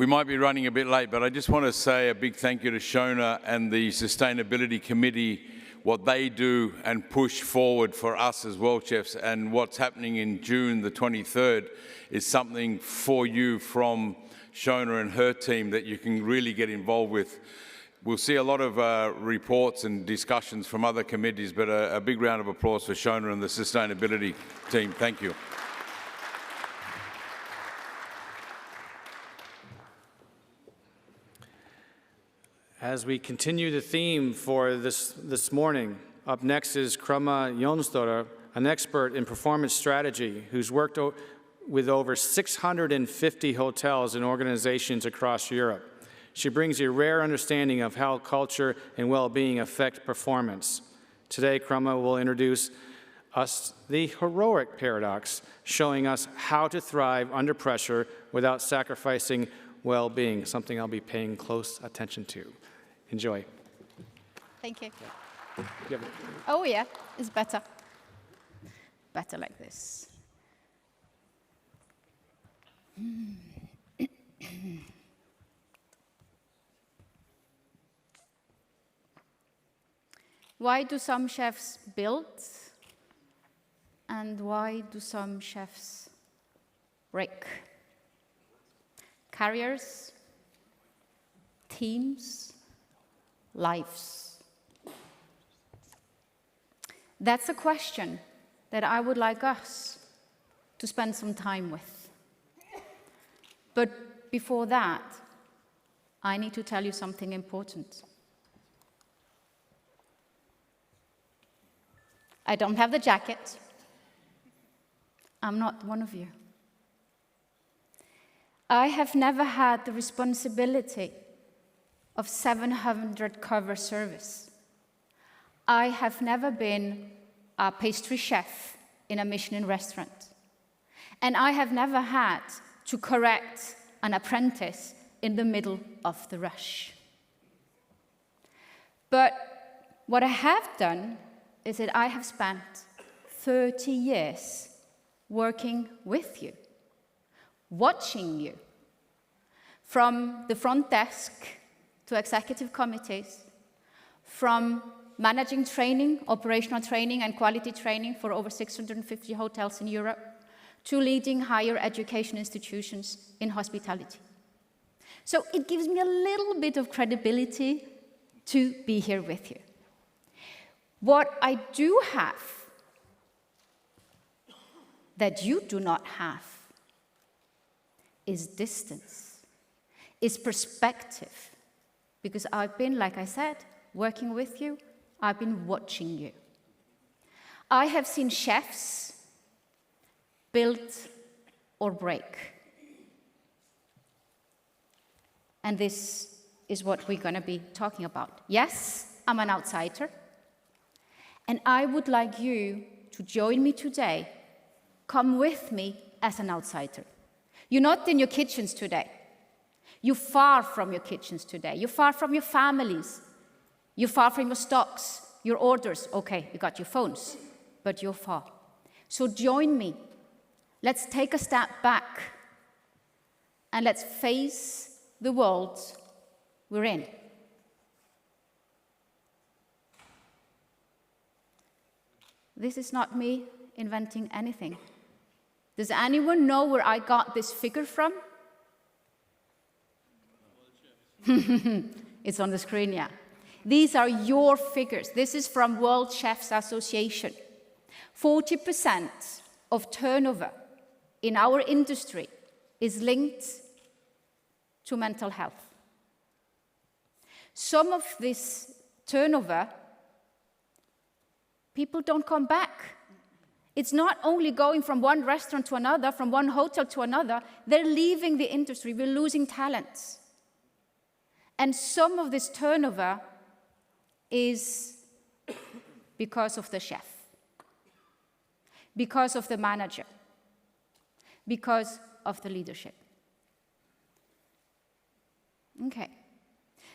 We might be running a bit late, but I just want to say a big thank you to Shona and the Sustainability Committee, what they do and push forward for us as world chefs. And what's happening in June the 23rd is something for you from Shona and her team that you can really get involved with. We'll see a lot of reports and discussions from other committees, but a big round of applause for Shona and the Sustainability team. Thank you. As we continue the theme for this morning, up next is Krumma Jonsdottir, an expert in performance strategy who's worked with over 650 hotels and organizations across Europe. She brings a rare understanding of how culture and well-being affect performance. Today, Krumma will introduce us the heroic paradox, showing us how to thrive under pressure without sacrificing well-being, something I'll be paying close attention to. Enjoy. Thank you. Yeah. Oh yeah, it's better. Better like this. Why do some chefs build? And why do some chefs break? Careers, teams, lives. That's a question that I would like us to spend some time with. But before that, I need to tell you something important. I don't have the jacket. I'm not one of you. I have never had the responsibility of 700 cover service. I have never been a pastry chef in a Michelin restaurant. And I have never had to correct an apprentice in the middle of the rush. But what I have done is that I have spent 30 years working with you, watching you, from the front desk to executive committees, from managing training, operational training and quality training for over 650 hotels in Europe, to leading higher education institutions in hospitality. So it gives me a little bit of credibility to be here with you. What I do have that you do not have is distance, is perspective. Because I've been, like I said, working with you, I've been watching you. I have seen chefs build or break. And this is what we're going to be talking about. Yes, I'm an outsider. And I would like you to join me today. Come with me as an outsider. You're not in your kitchens today. You're far from your kitchens today. You're far from your families. You're far from your stocks, your orders. Okay, you got your phones, but you're far. So join me. Let's take a step back and let's face the world we're in. This is not me inventing anything. Does anyone know where I got this figure from? It's on the screen, yeah. These are your figures. This is from World Chefs Association. 40% of turnover in our industry is linked to mental health. Some of this turnover, people don't come back. It's not only going from one restaurant to another, from one hotel to another, they're leaving the industry, we're losing talents. And some of this turnover is because of the chef, because of the manager, because of the leadership. Okay,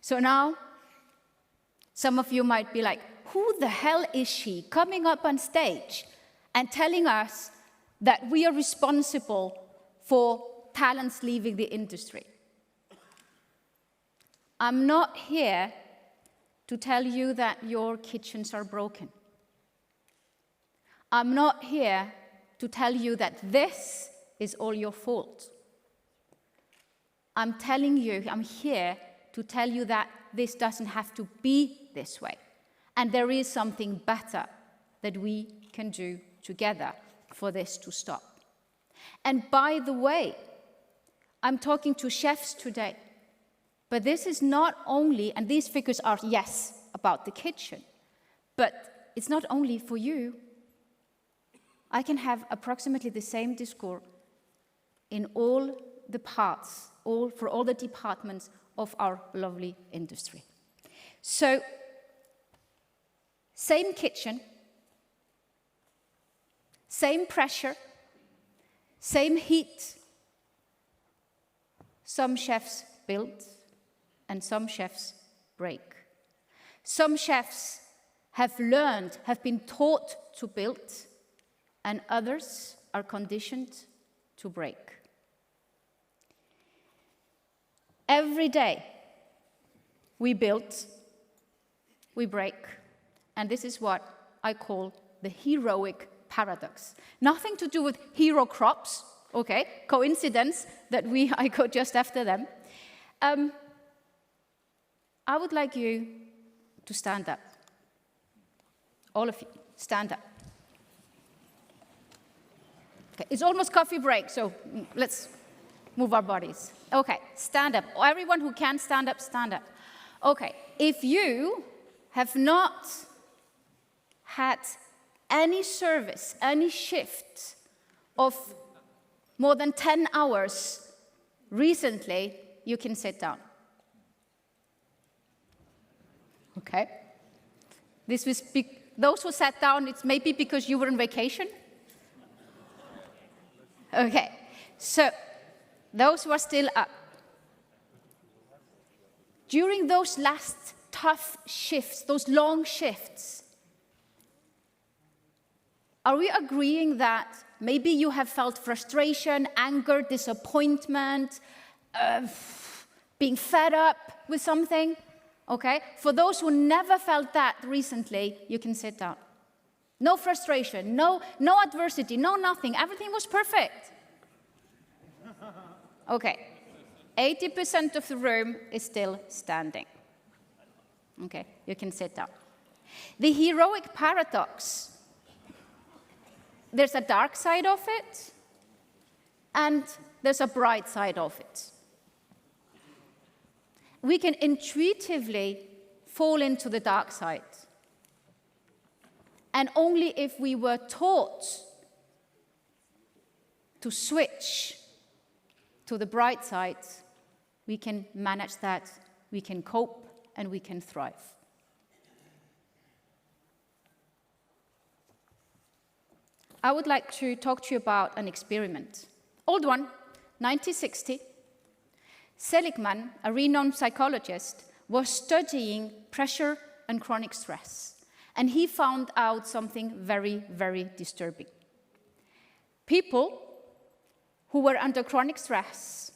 so now some of you might be like, who the hell is she coming up on stage and telling us that we are responsible for talents leaving the industry? I'm not here to tell you that your kitchens are broken. I'm not here to tell you that this is all your fault. I'm here to tell you that this doesn't have to be this way. And there is something better that we can do together for this to stop. And by the way, I'm talking to chefs today, but this is not only, and these figures are, yes, about the kitchen, but it's not only for you. I can have approximately the same discourse in all the parts, for all the departments of our lovely industry. So, same kitchen, same pressure, same heat. Some chefs build, and some chefs break. Some chefs have been taught to build, and others are conditioned to break. Every day, we build, we break, and this is what I call the heroic paradox. Nothing to do with hero crops, okay? Coincidence that I go just after them. I would like you to stand up. All of you, stand up. Okay, it's almost coffee break, so let's move our bodies. Okay, stand up. Everyone who can stand up, stand up. Okay, if you have not had any service, any shift of more than 10 hours recently, you can sit down. Okay? Those who sat down, it's maybe because you were on vacation. Okay, so those who are still up. During those last tough shifts, those long shifts, are we agreeing that maybe you have felt frustration, anger, disappointment, being fed up with something? Okay? For those who never felt that recently, you can sit down. No frustration, no adversity, no nothing. Everything was perfect. Okay. 80% of the room is still standing. Okay, you can sit down. The heroic paradox. There's a dark side of it, and there's a bright side of it. We can intuitively fall into the dark side. And only if we were taught to switch to the bright side, we can manage that, we can cope, and we can thrive. I would like to talk to you about an experiment. Old one, 1960. Seligman, a renowned psychologist, was studying pressure and chronic stress. And he found out something very, very disturbing. People who were under chronic stress,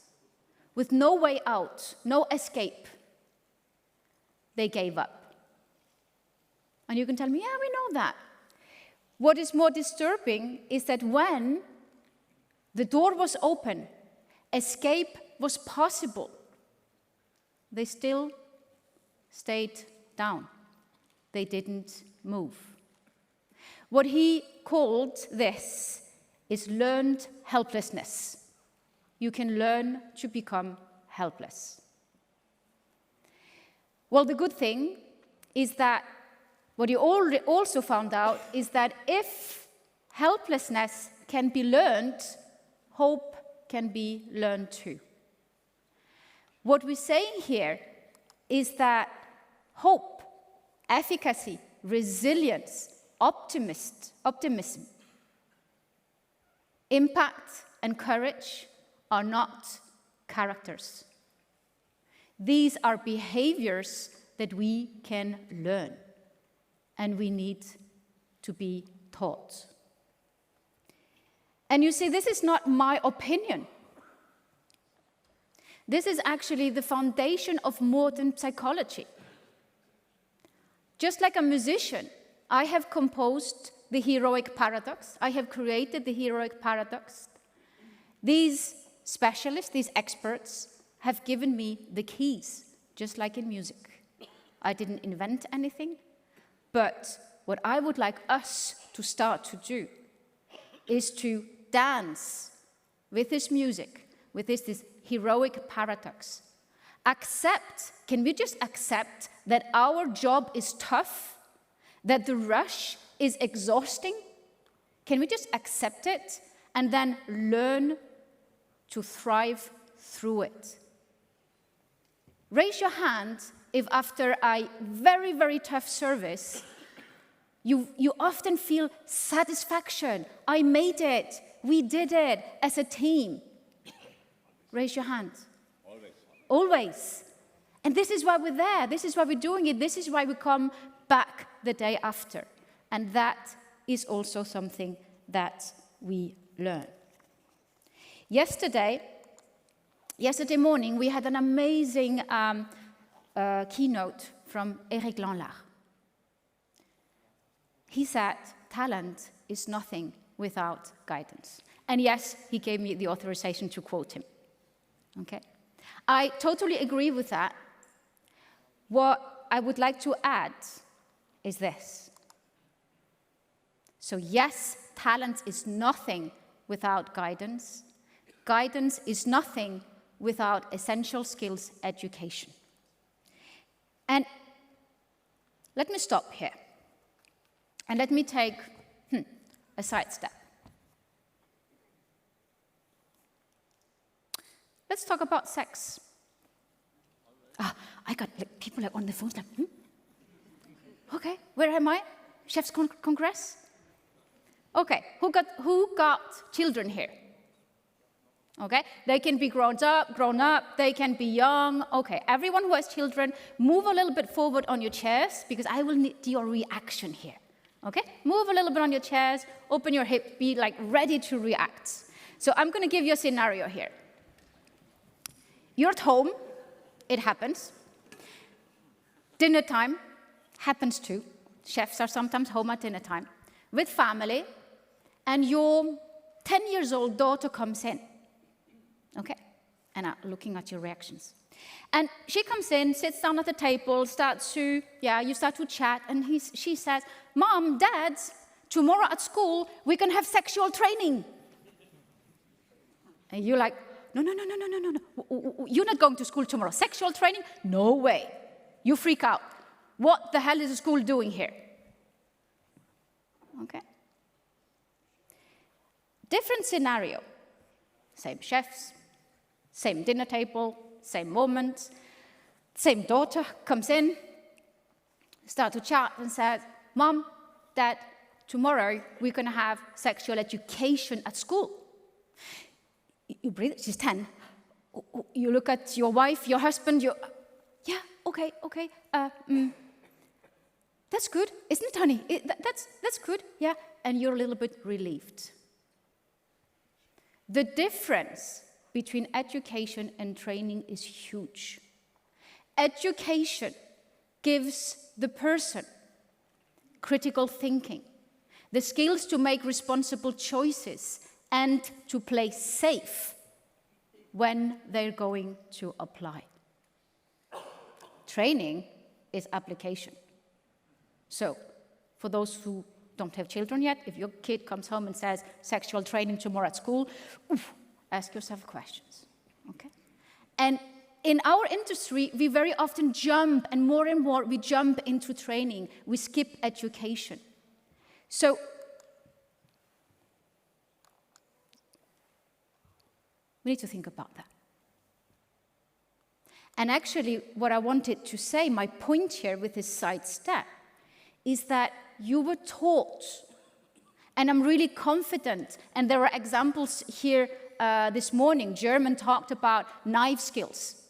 with no way out, no escape, they gave up. And you can tell me, yeah, we know that. What is more disturbing is that when the door was open, escape was possible, they still stayed down. They didn't move. What he called this is learned helplessness. You can learn to become helpless. Well, the good thing is that what he also found out is that if helplessness can be learned, hope can be learned too. What we're saying here is that hope, efficacy, resilience, optimism, impact, and courage are not characters. These are behaviors that we can learn, and we need to be taught. And you see, this is not my opinion. This is actually the foundation of modern psychology. Just like a musician, I have composed the heroic paradox. I have created the heroic paradox. These specialists, these experts, have given me the keys, just like in music. I didn't invent anything, but what I would like us to start to do is to dance with this music, with this heroic paradox. Can we just accept that our job is tough, that the rush is exhausting? Can we just accept it and then learn to thrive through it? Raise your hand if after a very, very tough service, you often feel satisfaction. I made it. We did it as a team. Raise your hand. Always. And this is why we're there. This is why we're doing it. This is why we come back the day after. And that is also something that we learn. Yesterday morning, we had an amazing keynote from Eric Lanlard. He said, talent is nothing without guidance. And yes, he gave me the authorization to quote him. Okay? I totally agree with that. What I would like to add is this. So yes, talent is nothing without guidance. Guidance is nothing without essential skills education. And let me stop here. And let me take a sidestep. Let's talk about sex. I got people on the phone like, Okay, where am I? Chef's Congress? Okay, who got children here? Okay, they can be grown up, they can be young. Okay, everyone who has children, move a little bit forward on your chairs because I will need your reaction here. Okay, move a little bit on your chairs, open your hips, be like ready to react. So I'm going to give you a scenario here. You're at home, it happens. Dinner time happens too. Chefs are sometimes home at dinner time with family, and your 10-year-old daughter comes in. Okay, and I'm looking at your reactions. And she comes in, sits down at the table, you start to chat, and she says, Mom, Dad, tomorrow at school, we can have sexual training. And you're like, no. You're not going to school tomorrow. Sexual training? No way. You freak out. What the hell is the school doing here? Okay. Different scenario. Same chefs, same dinner table, same moment, same daughter comes in, start to chat and says, Mom, Dad, tomorrow we're going to have sexual education at school. You breathe, she's 10. You look at your wife, your husband, yeah, okay. That's good, isn't it, honey? That's good, yeah. And you're a little bit relieved. The difference between education and training is huge. Education gives the person critical thinking, the skills to make responsible choices and to play safe when they're going to apply. Training is application. So, for those who don't have children yet, if your kid comes home and says, sexual training tomorrow at school, ask yourself questions, okay? And in our industry, we very often jump, and more we jump into training. We skip education. So, we need to think about that. And actually, what I wanted to say, my point here with this sidestep, is that you were taught, and I'm really confident, and there are examples here this morning. German talked about knife skills,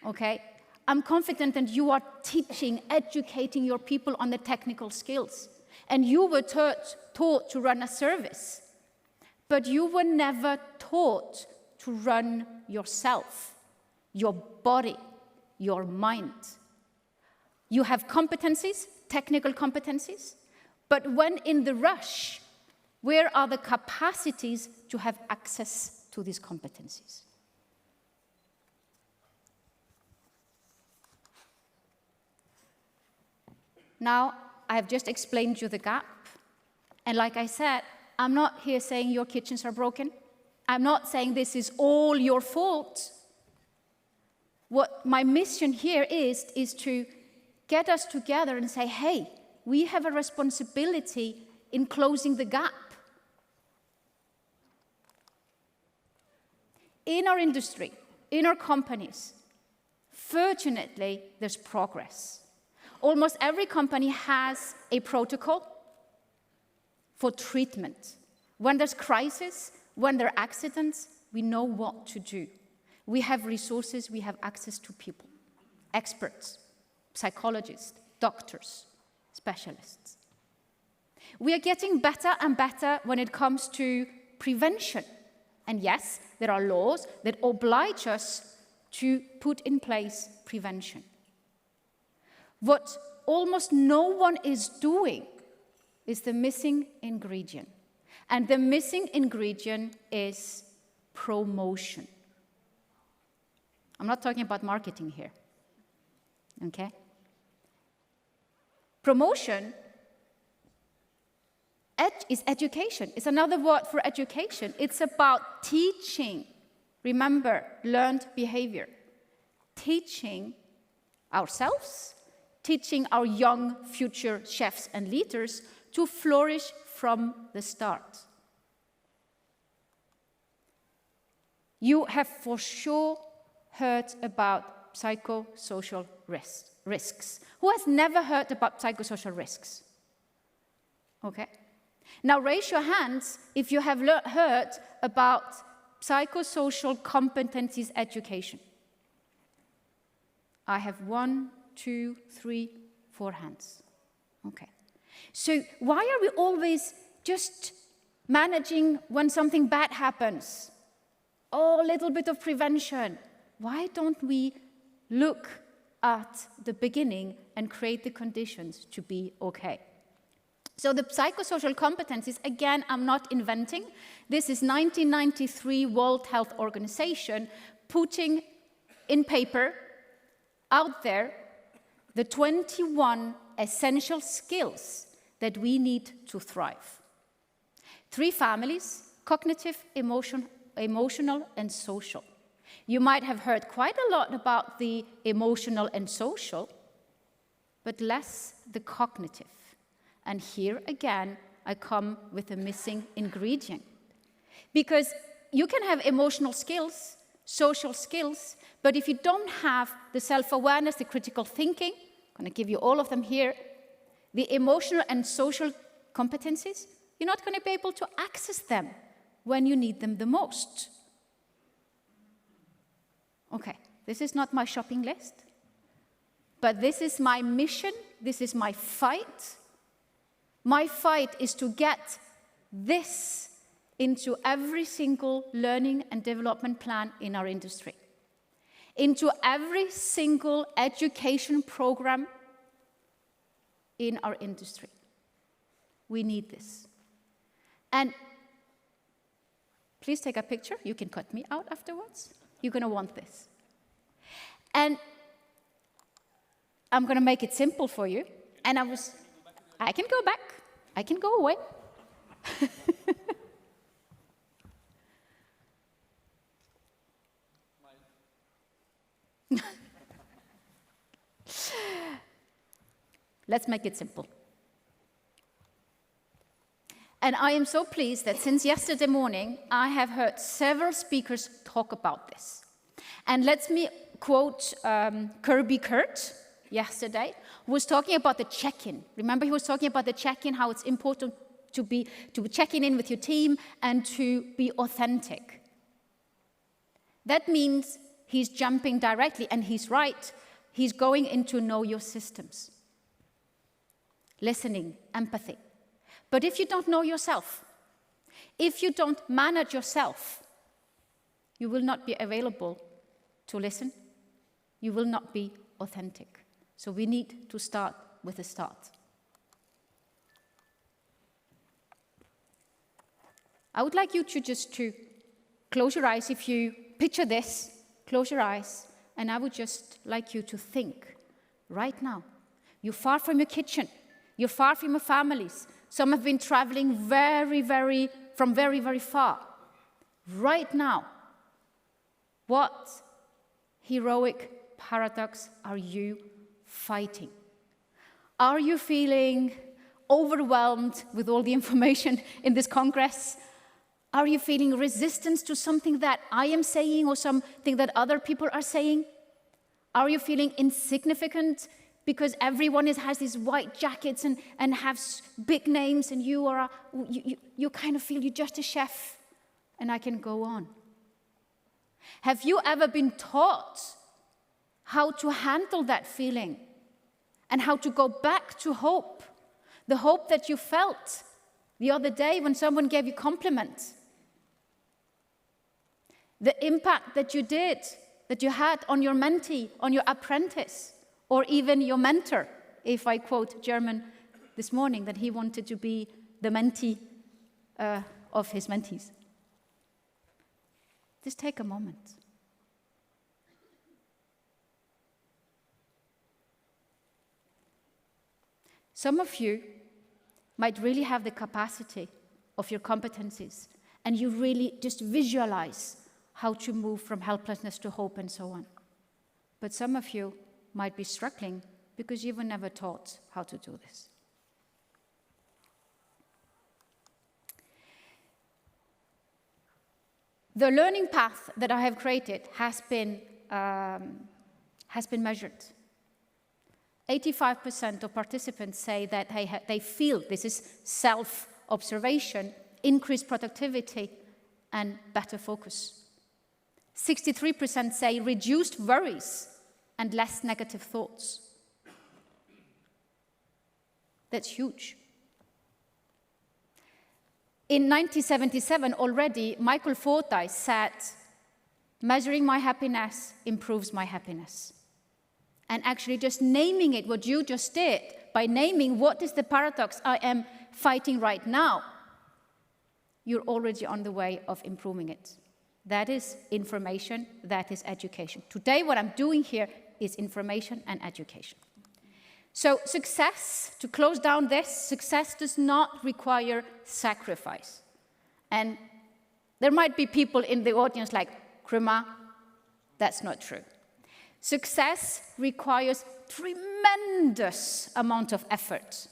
okay? I'm confident that you are teaching, educating your people on the technical skills. And you were taught to run a service, but you were never taught to run yourself. your body, your mind. You have competencies, technical competencies, but when in the rush, where are the capacities to have access to these competencies? Now, I have just explained you the gap. And like I said, I'm not here saying your kitchens are broken. I'm not saying this is all your fault. What my mission here is to get us together and say, hey, we have a responsibility in closing the gap. In our industry, in our companies, fortunately, there's progress. Almost every company has a protocol for treatment. When there's crisis, when there are accidents, we know what to do. We have resources, we have access to people, experts, psychologists, doctors, specialists. We are getting better and better when it comes to prevention. And yes, there are laws that oblige us to put in place prevention. What almost no one is doing is the missing ingredient. And the missing ingredient is promotion. I'm not talking about marketing here, okay? Promotion is education. It's another word for education. It's about teaching. Remember, learned behavior. Teaching ourselves, teaching our young future chefs and leaders to flourish from the start. You have for sure heard about psychosocial risks. Who has never heard about psychosocial risks? Okay. Now raise your hands if you have heard about psychosocial competencies education. I have 1, 2, 3, 4 hands. Okay. So why are we always just managing when something bad happens? Oh, a little bit of prevention. Why don't we look at the beginning and create the conditions to be okay? So the psychosocial competencies, again, I'm not inventing. This is 1993 World Health Organization putting in paper out there the 21 essential skills that we need to thrive. 3 families: cognitive, emotional, and social. You might have heard quite a lot about the emotional and social, but less the cognitive. And here again, I come with a missing ingredient. Because you can have emotional skills, social skills, but if you don't have the self-awareness, the critical thinking, I'm going to give you all of them here, the emotional and social competencies, you're not going to be able to access them when you need them the most. Okay, this is not my shopping list, but this is my mission, this is my fight. My fight is to get this into every single learning and development plan in our industry, into every single education program in our industry. We need this. And please take a picture. You can cut me out afterwards. You're going to want this. And I'm going to make it simple for you. And I can go back. I can go away. Let's make it simple. And I am so pleased that since yesterday morning, I have heard several speakers talk about this. And let me quote Kirby Kurt yesterday, who was talking about the check-in. Remember, he was talking about the check-in, how it's important to check in with your team and to be authentic. That means he's jumping directly, and he's right. He's going into know your systems. Listening, empathy. But if you don't know yourself, if you don't manage yourself, you will not be available to listen, you will not be authentic. So we need to start with a start. I would like you to just close your eyes. If you picture this, close your eyes, and I would just like you to think right now. You're far from your kitchen. You're far from your families. Some have been traveling very, very far. Right now, what heroic paradox are you fighting? Are you feeling overwhelmed with all the information in this Congress? Are you feeling resistance to something that I am saying or something that other people are saying? Are you feeling insignificant because everyone has these white jackets and has big names, and you kind of feel you're just a chef? And I can go on. Have you ever been taught how to handle that feeling and how to go back to hope? The hope that you felt the other day when someone gave you compliments. The impact that you had on your mentee, on your apprentice, or even your mentor, if I quote German this morning, that he wanted to be the mentee of his mentees. Just take a moment. Some of you might really have the capacity of your competencies, and you really just visualize how to move from helplessness to hope and so on. But some of you might be struggling because you were never taught how to do this. The learning path that I have created has been measured. 85% of participants say that they feel, this is self-observation, increased productivity and better focus. 63% say reduced worries and less negative thoughts. That's huge. In 1977 already, Michael Fordyce said, measuring my happiness improves my happiness. And actually just naming it, what you just did, by naming what is the paradox I am fighting right now, you're already on the way of improving it. That is information, that is education. Today what I'm doing here is information and education. So success, to close down this, success does not require sacrifice. And there might be people in the audience like, Krumma, that's not true. Success requires tremendous amount of effort.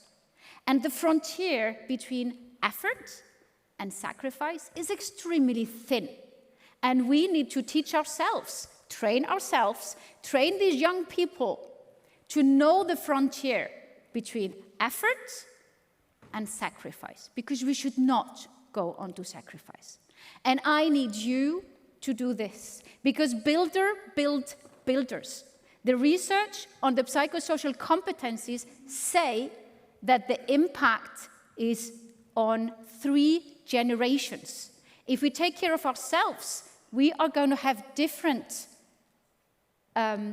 And the frontier between effort and sacrifice is extremely thin. And we need to teach ourselves, train these young people to know the frontier between effort and sacrifice, because we should not go on to sacrifice. And I need you to do this, because builders. The research on the psychosocial competencies say that the impact is on 3 generations. If we take care of ourselves, we are going to have different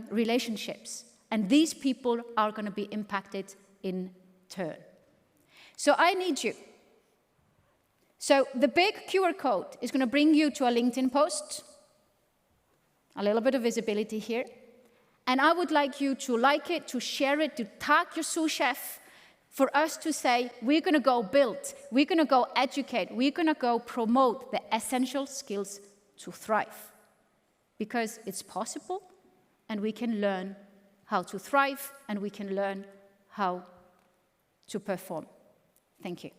relationships, and these people are going to be impacted in turn. So I need you. So the big QR code is going to bring you to a LinkedIn post, a little bit of visibility here, and I would like you to like it, to share it, to tag your sous chef, for us to say, we're going to go build, we're going to go educate, we're going to go promote the essential skills to thrive. Because it's possible, and we can learn how to thrive, and we can learn how to perform. Thank you.